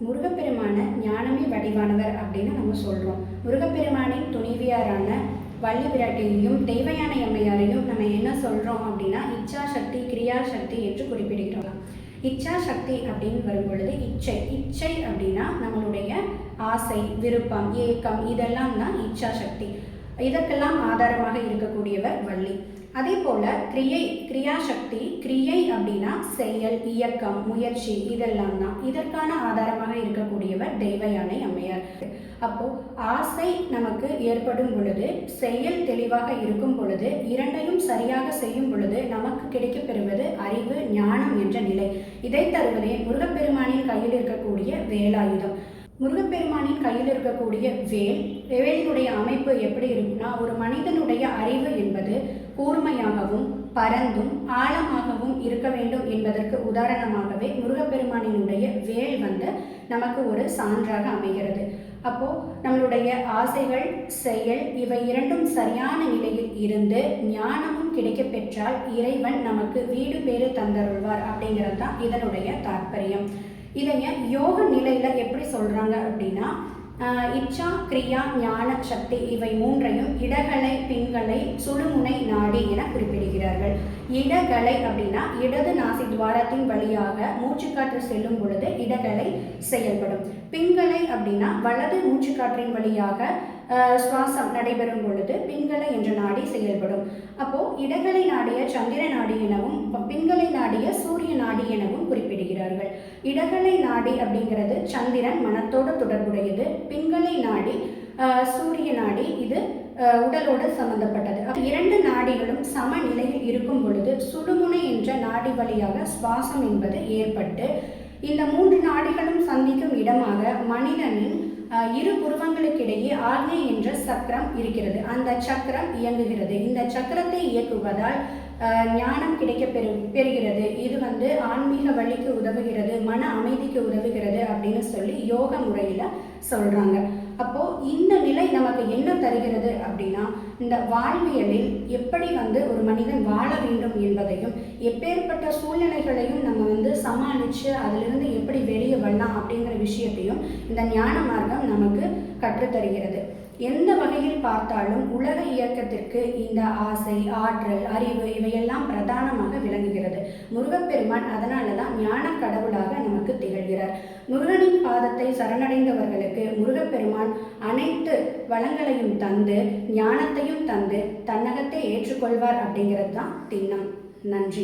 முருகப்பெருமான ஞானமே வடிவானவர் அப்படின்னு நம்ம சொல்கிறோம். முருகப்பெருமானின் துணைவியாரான வள்ளி பிராட்டியையும் தெய்வயானை அம்மையாரையும் நம்ம என்ன சொல்கிறோம் அப்படின்னா இச்சாசக்தி கிரியாசக்தி என்று குறிப்பிடுகிறோம். இச்சாசக்தி அப்படின்னு வரும் பொழுது இச்சை அப்படின்னா நம்மளுடைய ஆசை, விருப்பம், ஏக்கம் இதெல்லாம் தான் இச்சாசக்தி. இதற்கெல்லாம் ஆதாரமாக இருக்கக்கூடியவர் வள்ளி. அதே போல கிரியாசக்தி, கிரியை அப்படின்னா செயல், இயக்கம், முயற்சி இதெல்லாம் தான். இதற்கான ஆதாரமாக இருக்கக்கூடியவர் தெய்வயானை அம்மையார். அப்போ ஆசை நமக்கு ஏற்படும் பொழுது, செயல் தெளிவாக இருக்கும் பொழுது, இரண்டையும் சரியாக செய்யும் பொழுது நமக்கு கிடைக்கப்பெறுவது அறிவு, ஞானம் என்ற நிலை. இதை தருவதே முருகப்பெருமானின் கையில் இருக்கக்கூடிய வேலாயுதம். முருகப்பெருமானின் கையில் இருக்கக்கூடிய வேலினுடைய அமைப்பு எப்படி இருக்குன்னா, ஒரு மனிதனுடைய அறிவு என்பது கூர்மையாகவும் பரந்தும் ஆழமாகவும் இருக்க வேண்டும் என்பதற்கு உதாரணமாகவே முருகப்பெருமானினுடைய வேல் நமக்கு ஒரு சான்றாக அமைகிறது. அப்போ நம்மளுடைய ஆசைகள், செயல் இவை இரண்டும் சரியான நிலையில் இருந்து ஞானமும் கிடைக்க பெற்றால் இறைவன் நமக்கு வீடு பேறு தந்தருள்வார் அப்படிங்கிறது தான் இதனுடைய தாற்பயம். இதைய யோக நிலையில எப்படி சொல்றாங்க அப்படின்னா, இச்சா, கிரியா, ஞான, சக்தி இவை மூன்றையும் இடகலை, பிங்களை, சுழுமுனை நாடி என குறிப்பிடுகிறார்கள். இடகலை அப்படின்னா இடது நாசி துவாரத்தின் வழியாக மூச்சுக்காற்று செல்லும் பொழுது இடகலை செயல்படும். பிங்களை அப்படின்னா வலது மூச்சுக்காற்றின் வழியாக சுவாசம் நடைபெறும் பொழுது பிங்களை என்ற நாடி செயல்படும். அப்போ இடகலை நாடிய சந்திர நாடி எனவும் பிங்களை நாடிய சூரிய நாடி எனவும் குறிப்பிடுகிறார்கள். இடகலை நாடி அப்படிங்கிறது சந்திரன் மனத்தோடு தொடர்புடையது. பிங்களை நாடி சூரிய நாடி, இது உடலோடு சம்பந்தப்பட்டது. இரண்டு நாடிகளும் சமநிலையில் இருக்கும் பொழுது சுழுமுனை என்ற நாடி வழியாக சுவாசம் என்பது ஏற்பட்டு இந்த மூன்று நாடிகளும் சந்திக்கும் இடமாக மனிதனின் இரு புருவங்களுக்கிடையே ஆக்ஞை என்ற சக்கரம் இருக்கிறது. அந்த சக்கரம் இயங்குகிறது. இந்த சக்கரத்தை இயக்குவதால் ஞானம் கிடைக்க பெறுகிறது. இது ஆன்மீக வழிக்கு உதவுகிறது, மன அமைதிக்கு உதவுகிறது அப்படின்னு சொல்லி யோக முறையில் சொல்கிறாங்க. அப்போது இந்த நிலை நமக்கு என்ன தருகிறது அப்படின்னா, இந்த வாழ்வியலில் எப்படி ஒரு மனிதன் வாழ வேண்டும் என்பதையும், எப்பேற்பட்ட சூழ்நிலைகளையும் நம்ம சமாளித்து அதிலிருந்து எப்படி வெளியே வரலாம் அப்படிங்கிற விஷயத்தையும் இந்த ஞான மார்க்கம் நமக்கு கற்றுத்தருகிறது. எந்த வகையில் பார்த்தாலும் உலக இயக்கத்திற்கு இந்த ஆசை, ஆற்றல், அறிவு இவையெல்லாம் பிரதானமாக விளங்குகிறது. முருகப்பெருமான் அதனால தான் ஞான கடவுளாக நமக்கு திகழ்கிறார். முருகனின் பாதத்தை சரணடைந்தவர்களுக்கு முருகப்பெருமான் அனைத்து வளங்களையும் தந்து ஞானத்தையும் தந்து தன்னகத்தை ஏற்றுக்கொள்வார் அப்படிங்கிறது தான் திண்ணம். நன்றி.